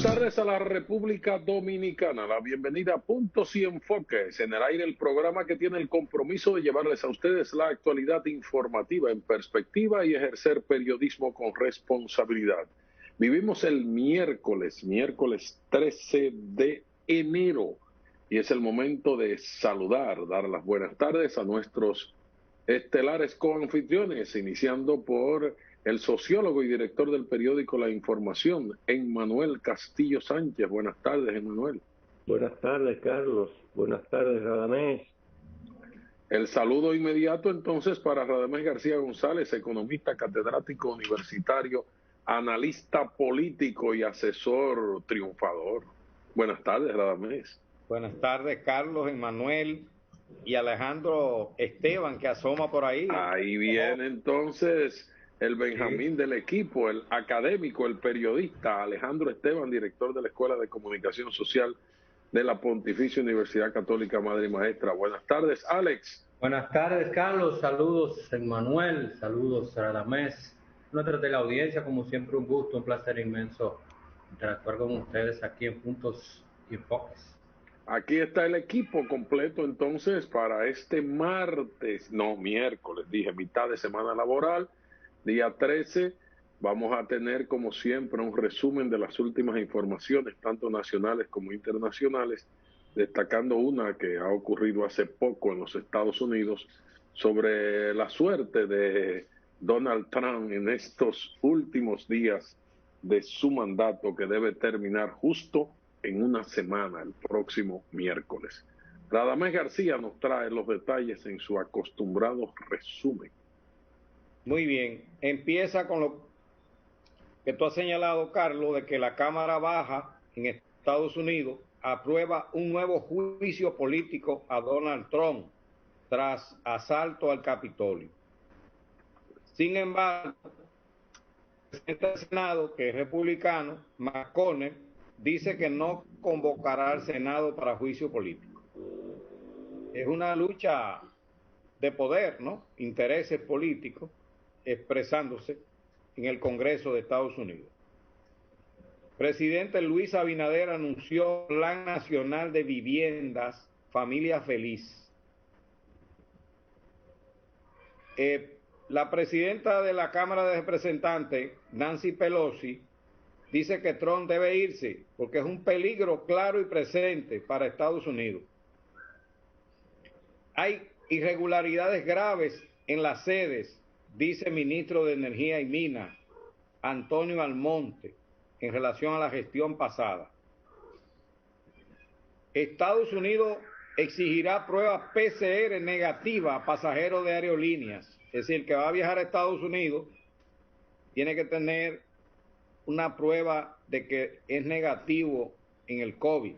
Buenas tardes a la República Dominicana. La bienvenida a Puntos y Enfoques. En el aire, el programa que tiene el compromiso de llevarles a ustedes la actualidad informativa en perspectiva y ejercer periodismo con responsabilidad. Vivimos el miércoles 13 de enero, y es el momento de saludar, dar las buenas tardes a nuestros estelares coanfitriones, iniciando por el sociólogo y director del periódico La Información, Emmanuel Castillo Sánchez. Buenas tardes, Emmanuel. Buenas tardes, Carlos. Buenas tardes, Radamés. El saludo inmediato entonces para Radamés García González, economista, catedrático universitario, analista político y asesor triunfador. Buenas tardes, Radamés. Buenas tardes, Carlos, Emmanuel y Alejandro Esteban, que asoma por ahí. Ahí viene entonces el Benjamín del equipo, el académico, el periodista Alejandro Esteban, director de la Escuela de Comunicación Social de la Pontificia Universidad Católica Madre y Maestra. Buenas tardes, Alex. Buenas tardes, Carlos. Saludos, Emmanuel. Saludos, Radamés. Nuestra teleaudiencia, como siempre, un gusto, un placer inmenso interactuar con ustedes aquí en Puntos y Enfoques. Aquí está el equipo completo entonces para este miércoles, mitad de semana laboral, día 13. Vamos a tener, como siempre, un resumen de las últimas informaciones, tanto nacionales como internacionales, destacando una que ha ocurrido hace poco en los Estados Unidos sobre la suerte de Donald Trump en estos últimos días de su mandato, que debe terminar justo en una semana, el próximo miércoles. Radamés García nos trae los detalles en su acostumbrado resumen. Muy bien, empieza con lo que tú has señalado, Carlos, de que la Cámara Baja en Estados Unidos aprueba un nuevo juicio político a Donald Trump tras asalto al Capitolio. Sin embargo, el presidente del Senado, que es republicano, McConnell, dice que no convocará al Senado para juicio político. Es una lucha de poder, ¿no? Intereses políticos expresándose en el Congreso de Estados Unidos. Presidente Luis Abinader anunció Plan Nacional de Viviendas Familia Feliz. La presidenta de la Cámara de Representantes, Nancy Pelosi, dice que Trump debe irse porque es un peligro claro y presente para Estados Unidos. Hay irregularidades graves en las sedes, dice el ministro de Energía y Minas, Antonio Almonte, en relación a la gestión pasada. Estados Unidos exigirá prueba PCR negativa a pasajeros de aerolíneas. Es decir, el que va a viajar a Estados Unidos tiene que tener una prueba de que es negativo en el COVID.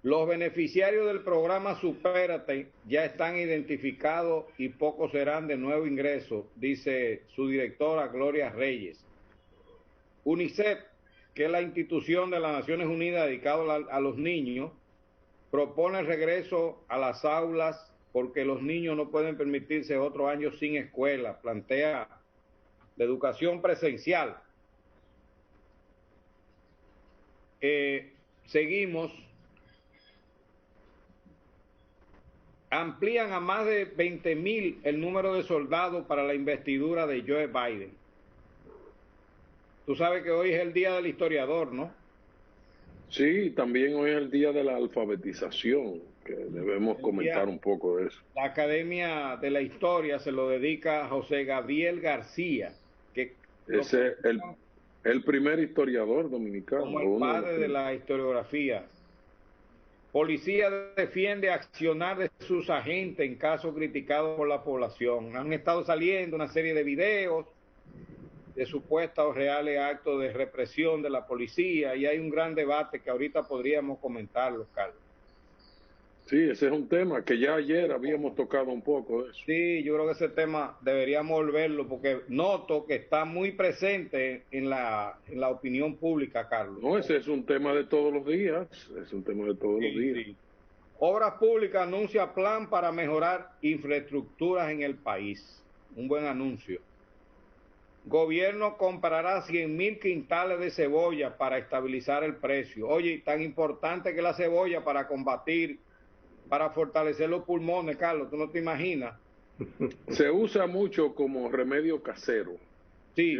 Los beneficiarios del programa Supérate ya están identificados y pocos serán de nuevo ingreso, dice su directora Gloria Reyes. UNICEF, que es la institución de las Naciones Unidas dedicada a los niños, propone el regreso a las aulas porque los niños no pueden permitirse otro año sin escuela. Plantea la educación presencial. Seguimos. Amplían a más de 20,000 el número de soldados para la investidura de Joe Biden. Tú sabes que hoy es el día del historiador, ¿no? Sí, también hoy es el día de la alfabetización, que debemos comentar un poco de eso. La Academia de la Historia se lo dedica a José Gabriel García, que es el primer historiador dominicano. Como el padre de la historiografía. Policía defiende accionar de sus agentes en casos criticados por la población. Han estado saliendo una serie de videos de supuestos o reales actos de represión de la policía y hay un gran debate que ahorita podríamos comentarlo, Carlos. Sí, ese es un tema que ya ayer habíamos tocado un poco de eso. Sí, yo creo que ese tema deberíamos volverlo porque noto que está muy presente en la opinión pública, Carlos. No, ese es un tema de todos los días, es un tema de todos los días. Sí. Obras Públicas anuncia plan para mejorar infraestructuras en el país. Un buen anuncio. Gobierno comprará 100.000 quintales de cebolla para estabilizar el precio. Oye, tan importante que la cebolla para combatir, para fortalecer los pulmones, Carlos, tú no te imaginas. Se usa mucho como remedio casero. Sí,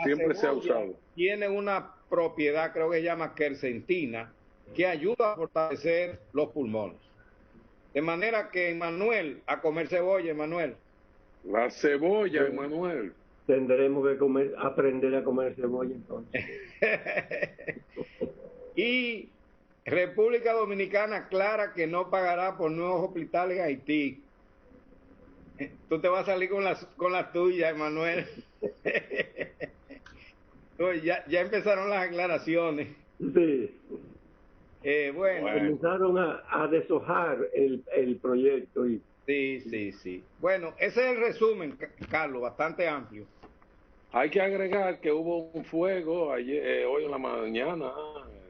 siempre se ha usado. Tiene una propiedad, creo que se llama quercetina, que ayuda a fortalecer los pulmones. De manera que, Manuel, a comer cebolla, Manuel. La cebolla, Manuel. Tendremos que aprender a comer cebolla entonces. Y República Dominicana aclara que no pagará por nuevos hospitales en Haití. Tú te vas a salir con las tuyas, Manuel. Ya empezaron las aclaraciones. Sí. Bueno. Comenzaron a deshojar el proyecto. Sí. Bueno, ese es el resumen, Carlos, bastante amplio. Hay que agregar que hubo un fuego hoy en la mañana,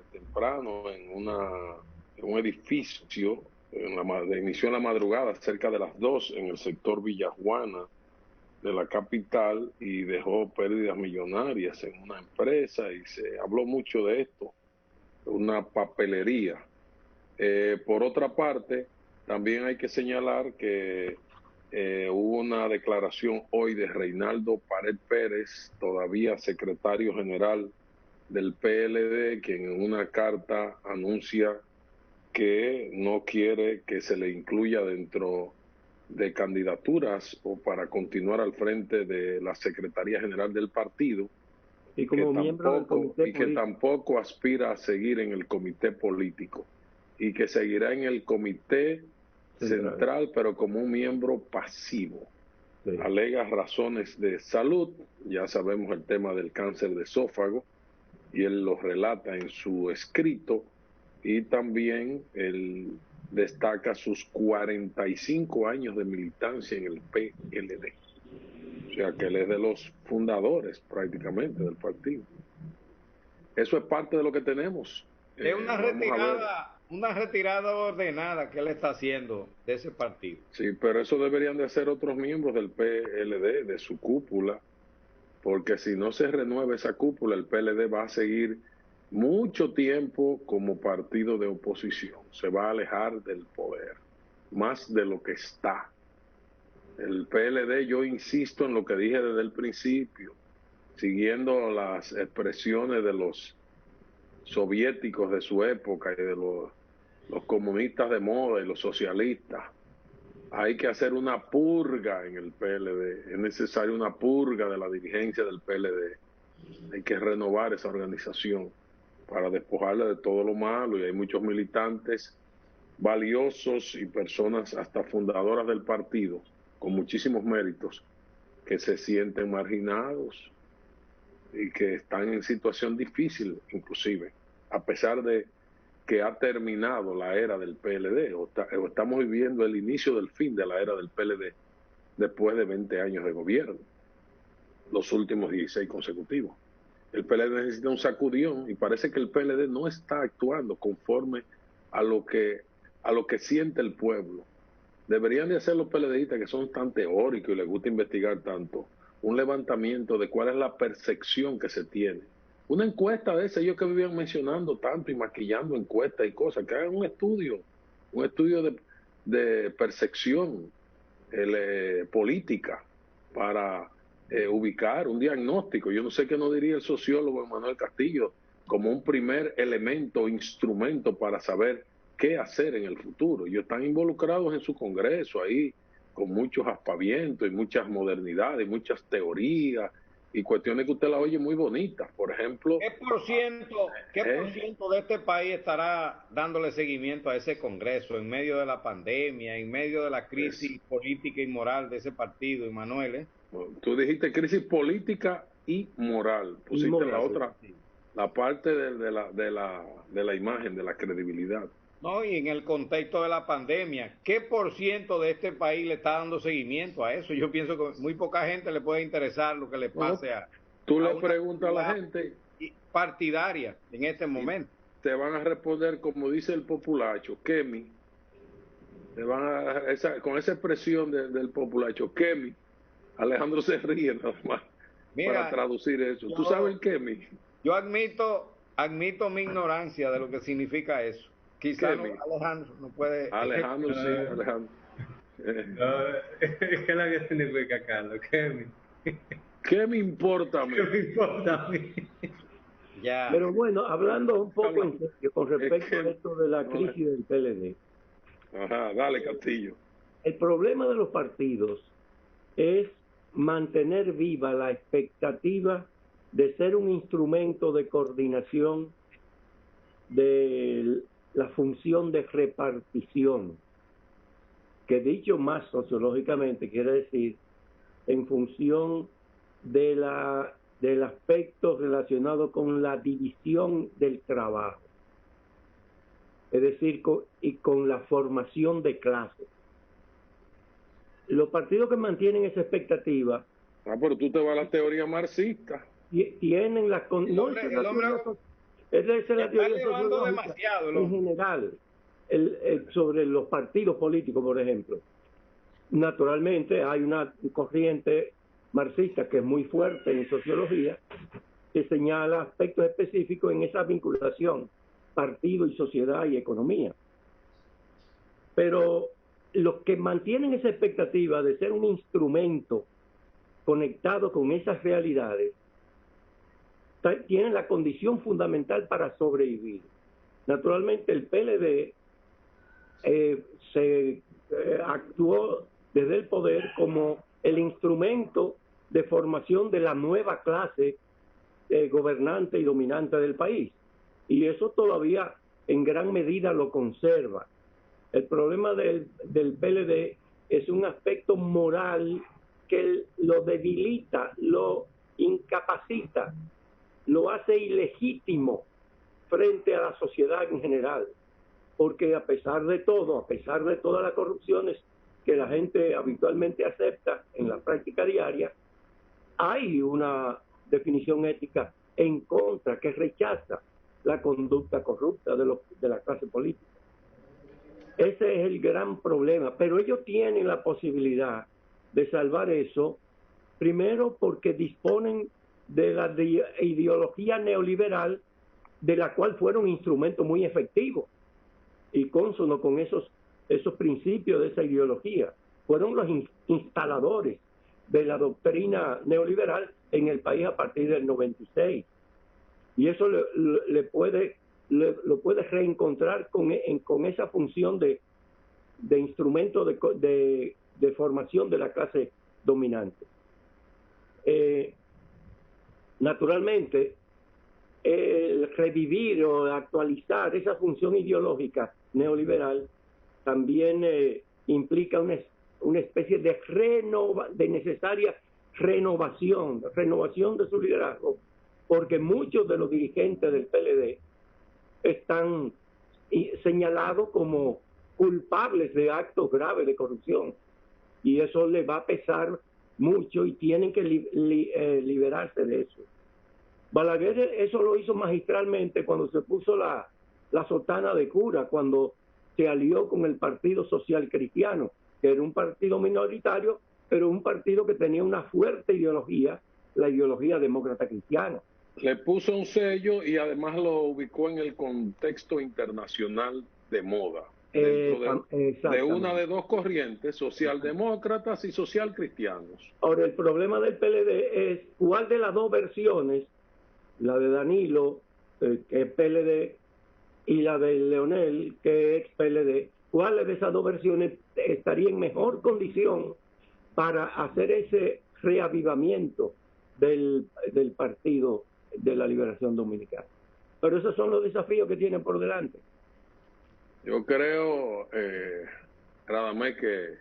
temprano, en un edificio, inició en la madrugada, cerca de las 2, en el sector Villajuana de la capital, y dejó pérdidas millonarias en una empresa, y se habló mucho de esto, una papelería. Por otra parte, también hay que señalar que hubo una declaración hoy de Reinaldo Pared Pérez, todavía secretario general del PLD, quien en una carta anuncia que no quiere que se le incluya dentro de candidaturas o para continuar al frente de la Secretaría General del partido, y como miembro del comité que tampoco aspira a seguir en el comité político, y que seguirá en el comité central, pero como un miembro pasivo. Sí. Alega razones de salud, ya sabemos el tema del cáncer de esófago, y él lo relata en su escrito, y también él destaca sus 45 años de militancia en el PLD. O sea que él es de los fundadores prácticamente del partido. Eso es parte de lo que tenemos. Es una retirada ordenada que él está haciendo de ese partido. Sí, pero eso deberían de hacer otros miembros del PLD, de su cúpula, porque si no se renueva esa cúpula, el PLD va a seguir mucho tiempo como partido de oposición. Se va a alejar del poder, más de lo que está. El PLD, yo insisto en lo que dije desde el principio, siguiendo las expresiones de los soviéticos de su época y de los comunistas de moda y los socialistas. Hay que hacer una purga en el PLD, es necesaria una purga de la dirigencia del PLD. Hay que renovar esa organización para despojarla de todo lo malo, y hay muchos militantes valiosos y personas hasta fundadoras del partido con muchísimos méritos que se sienten marginados y que están en situación difícil, inclusive, a pesar de que ha terminado la era del PLD, o estamos viviendo el inicio del fin de la era del PLD después de 20 años de gobierno, los últimos 16 consecutivos. El PLD necesita un sacudión, y parece que el PLD no está actuando conforme a lo que siente el pueblo. Deberían de hacer los PLDistas, que son tan teóricos y les gusta investigar tanto, un levantamiento de cuál es la percepción que se tiene. Una encuesta de ese, ellos que vivían mencionando tanto y maquillando encuestas y cosas, que hagan un estudio de percepción política para ubicar un diagnóstico. Yo no sé qué nos diría el sociólogo Manuel Castillo como un primer elemento, instrumento para saber qué hacer en el futuro. Ellos están involucrados en su congreso ahí, con muchos aspavientos y muchas modernidades, y muchas teorías y cuestiones que usted las oye muy bonitas. Por ejemplo, ¿qué por ciento de este país estará dándole seguimiento a ese congreso en medio de la pandemia, en medio de la crisis política y moral de ese partido, Emanuel? Tú dijiste crisis política y moral. Pusiste la otra, la parte de la imagen, de la credibilidad. No, y en el contexto de la pandemia, ¿qué por ciento de este país le está dando seguimiento a eso? Yo pienso que muy poca gente le puede interesar lo que le pase a... Tú le preguntas a la gente partidaria en este momento. Te van a responder como dice el populacho, Kemi. Te van con esa expresión del populacho, Kemi. Alejandro se ríe nada más. Mira, traducir eso. ¿Tú sabes el Kemi? Yo admito mi ignorancia de lo que significa eso. Quizá Alejandro no puede. Alejandro, sí, Alejandro. ¿Qué es lo que significa, Carlos? ¿Qué me importa a mí? ¿Qué me importa a mí? Ya. Pero bueno, hablando un poco en serio con respecto a esto de la crisis del PLD. Ajá, dale, Castillo. El problema de los partidos es mantener viva la expectativa de ser un instrumento de coordinación de la función de repartición, que dicho más sociológicamente quiere decir en función del aspecto relacionado con la división del trabajo, es decir, con la formación de clases. Los partidos que mantienen esa expectativa... pero tú te vas a la teoría marxista. Tienen la... Esa es la teoría sociológica en general, sobre los partidos políticos, por ejemplo. Naturalmente hay una corriente marxista que es muy fuerte en sociología, que señala aspectos específicos en esa vinculación partido y sociedad y economía. Pero los que mantienen esa expectativa de ser un instrumento conectado con esas realidades tienen la condición fundamental para sobrevivir. Naturalmente el PLD actuó desde el poder como el instrumento de formación de la nueva clase gobernante y dominante del país. Y eso todavía en gran medida lo conserva. El problema del PLD es un aspecto moral que lo debilita, lo incapacita, lo hace ilegítimo frente a la sociedad en general. Porque a pesar de todo, a pesar de todas las corrupciones que la gente habitualmente acepta en la práctica diaria, hay una definición ética en contra, que rechaza la conducta corrupta de la clase política. Ese es el gran problema, pero ellos tienen la posibilidad de salvar eso, primero porque disponen de la ideología neoliberal, de la cual fueron instrumentos muy efectivos y cónsono con esos principios de esa ideología. Fueron los instaladores de la doctrina neoliberal en el país a partir del 96. Y eso lo puede reencontrar con esa función de instrumento de formación de la clase dominante. Naturalmente, el revivir o actualizar esa función ideológica neoliberal también implica una especie de necesaria renovación de su liderazgo, porque muchos de los dirigentes del PLD están señalados como culpables de actos graves de corrupción, y eso les va a pesar mucho y tienen que liberarse de eso. Balaguer eso lo hizo magistralmente cuando se puso la sotana de cura, cuando se alió con el Partido Social Cristiano, que era un partido minoritario, pero un partido que tenía una fuerte ideología, la ideología demócrata cristiana. Le puso un sello y además lo ubicó en el contexto internacional de moda. Dentro de una de dos corrientes, socialdemócratas y socialcristianos. Ahora, el problema del PLD es cuál de las dos versiones, la de Danilo, que es PLD, y la de Leonel, que es PLD, cuál de esas dos versiones estaría en mejor condición para hacer ese reavivamiento del Partido de la Liberación Dominicana. Pero esos son los desafíos que tienen por delante. Yo creo, Radamés, que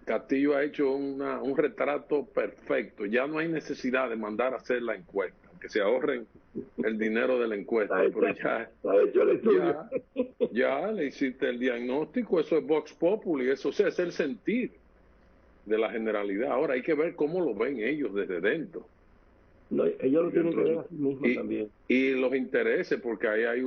Castillo ha hecho un retrato perfecto. Ya no hay necesidad de mandar a hacer la encuesta, que se ahorren el dinero de la encuesta. Pero ya le hiciste el diagnóstico, eso es Vox Populi, eso es el sentir de la generalidad. Ahora hay que ver cómo lo ven ellos desde dentro. No, ellos lo tienen que ver a sí mismos también. Y los intereses, porque ahí hay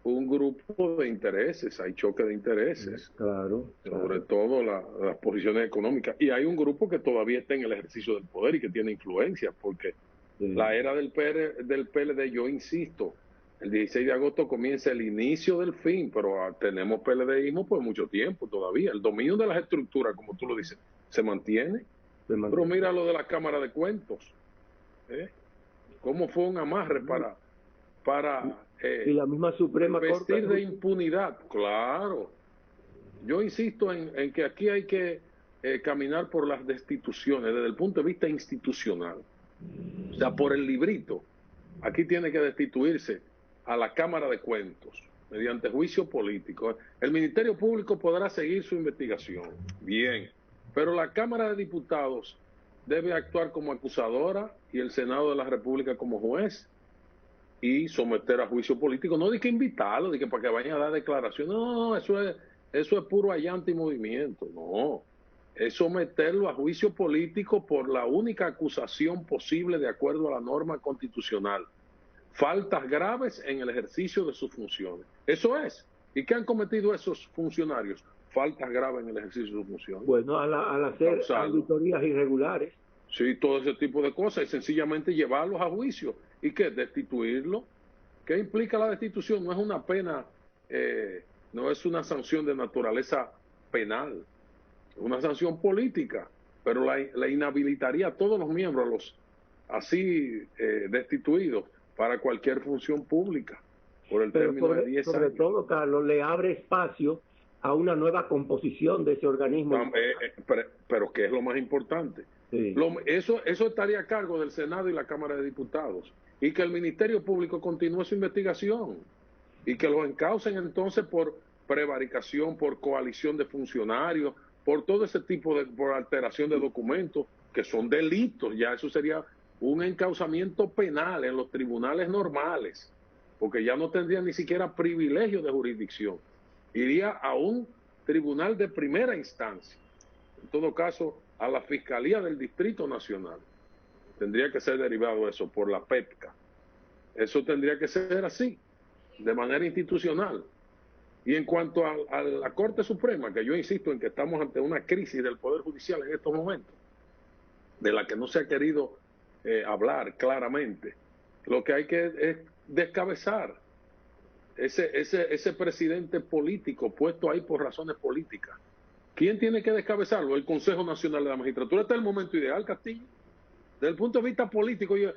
un grupo de intereses, hay choque de intereses, Claro, sobre todo las posiciones económicas. Y hay un grupo que todavía está en el ejercicio del poder y que tiene influencia, porque la era del PLD, yo insisto, el 16 de agosto comienza el inicio del fin, pero tenemos PLDismo por mucho tiempo todavía. El dominio de las estructuras, como tú lo dices, se mantiene. Pero mira lo de la Cámara de Cuentos. ¿Cómo fue un amarre para y la misma Suprema vestir Corte de impunidad? Claro. Yo insisto en que aquí hay que caminar por las destituciones desde el punto de vista institucional. O sea, por el librito. Aquí tiene que destituirse a la Cámara de Cuentos mediante juicio político. El Ministerio Público podrá seguir su investigación. Bien. Pero la Cámara de Diputados debe actuar como acusadora y el Senado de la República como juez y someter a juicio político. No de que invitarlo, de que para que vayan a dar declaraciones. No, eso es puro allante y movimiento. No. Es someterlo a juicio político por la única acusación posible de acuerdo a la norma constitucional. Faltas graves en el ejercicio de sus funciones. Eso es. ¿Y qué han cometido esos funcionarios? Faltas graves en el ejercicio de sus funciones. Bueno, al hacer auditorías irregulares. Sí, todo ese tipo de cosas, y sencillamente llevarlos a juicio. ¿Y qué? Destituirlo. ¿Qué implica la destitución? No es una pena, no es una sanción de naturaleza penal, es una sanción política, pero la inhabilitaría a todos los miembros, así destituidos, para cualquier función pública, por el término de 10 años. Sobre todo, Carlos, le abre espacio a una nueva composición de ese organismo. Pero ¿qué es lo más importante? Sí. Eso estaría a cargo del Senado y la Cámara de Diputados, y que el Ministerio Público continúe su investigación y que los encaucen entonces por prevaricación, por coalición de funcionarios, por todo ese tipo por alteración de documentos, que son delitos. Ya eso sería un encauzamiento penal en los tribunales normales, porque ya no tendría ni siquiera privilegio de jurisdicción, iría a un tribunal de primera instancia, en todo caso a la Fiscalía del Distrito Nacional. Tendría que ser derivado eso por la PEPCA. Eso tendría que ser así, de manera institucional. Y en cuanto a la Corte Suprema, que yo insisto en que estamos ante una crisis del Poder Judicial en estos momentos, de la que no se ha querido hablar claramente, lo que hay que es descabezar ese presidente político puesto ahí por razones políticas. ¿Quién tiene que descabezarlo? El Consejo Nacional de la Magistratura. Este es el momento ideal, Castillo. Desde el punto de vista político. ¿Y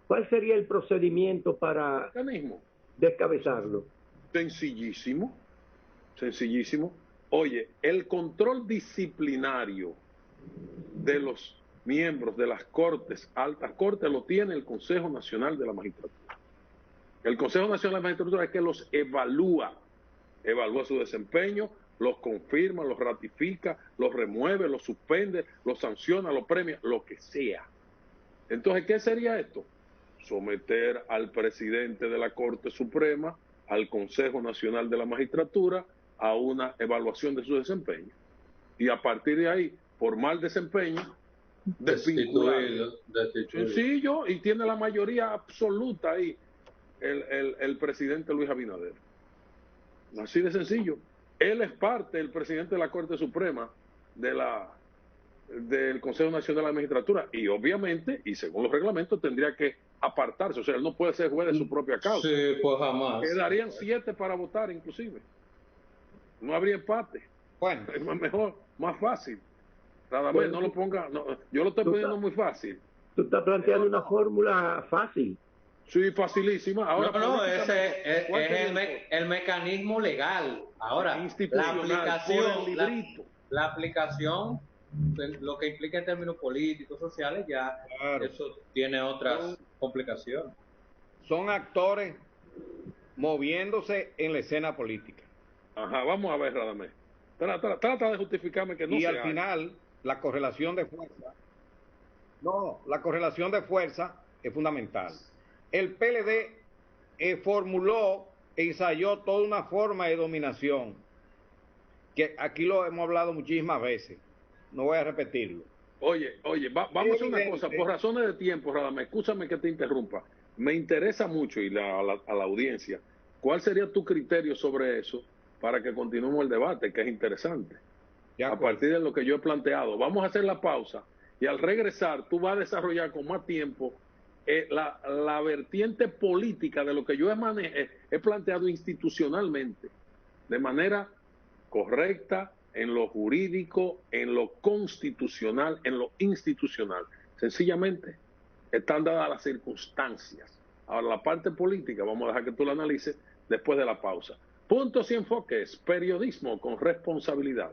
cuál sería el procedimiento para descabezarlo? Sencillísimo. Sencillísimo. Oye, el control disciplinario de los miembros de las Cortes, altas Cortes, lo tiene el Consejo Nacional de la Magistratura. El Consejo Nacional de la Magistratura es que los evalúa su desempeño, los confirma, los ratifica, los remueve, los suspende, los sanciona, los premia, lo que sea. Entonces, ¿qué sería esto? Someter al presidente de la Corte Suprema, al Consejo Nacional de la Magistratura, a una evaluación de su desempeño. Y a partir de ahí, por mal desempeño, desvincularlo. Sencillo, y tiene la mayoría absoluta ahí el presidente Luis Abinader. Así de sencillo. Él es parte del presidente de la Corte Suprema del Consejo Nacional de la Magistratura, y obviamente, y según los reglamentos, tendría que apartarse. O sea, él no puede ser juez de su propia causa. Sí, pues jamás. Quedarían 7 para votar, inclusive. No habría empate. Bueno, es mejor, más fácil. Nada más, no lo ponga. No, yo lo estoy poniendo muy fácil. Tú estás planteando una fórmula fácil. Sí, facilísima. Ahora, no, ese es el mecanismo legal. Ahora, la aplicación, lo que implica en términos políticos, sociales, ya claro, eso tiene otras complicaciones. Son actores moviéndose en la escena política. Ajá, vamos a ver, Radamés. Trata de justificarme que no. Y al final, la correlación de fuerza. No, la correlación de fuerza es fundamental. El PLD formuló e ensayó toda una forma de dominación, que aquí lo hemos hablado muchísimas veces, no voy a repetirlo. Oye, vamos a hacer una cosa, por razones de tiempo, Radamés, escúchame que te interrumpa. me interesa mucho y a la audiencia, ¿cuál sería tu criterio sobre eso para que continuemos el debate, que es interesante? A partir de lo que yo he planteado. Vamos a hacer la pausa y al regresar tú vas a desarrollar con más tiempo la vertiente política de lo que yo he planteado institucionalmente, de manera correcta, en lo jurídico, en lo constitucional, en lo institucional. Sencillamente, están dadas las circunstancias. Ahora, la parte política, vamos a dejar que tú la analices después de la pausa. Puntos y enfoques, periodismo con responsabilidad.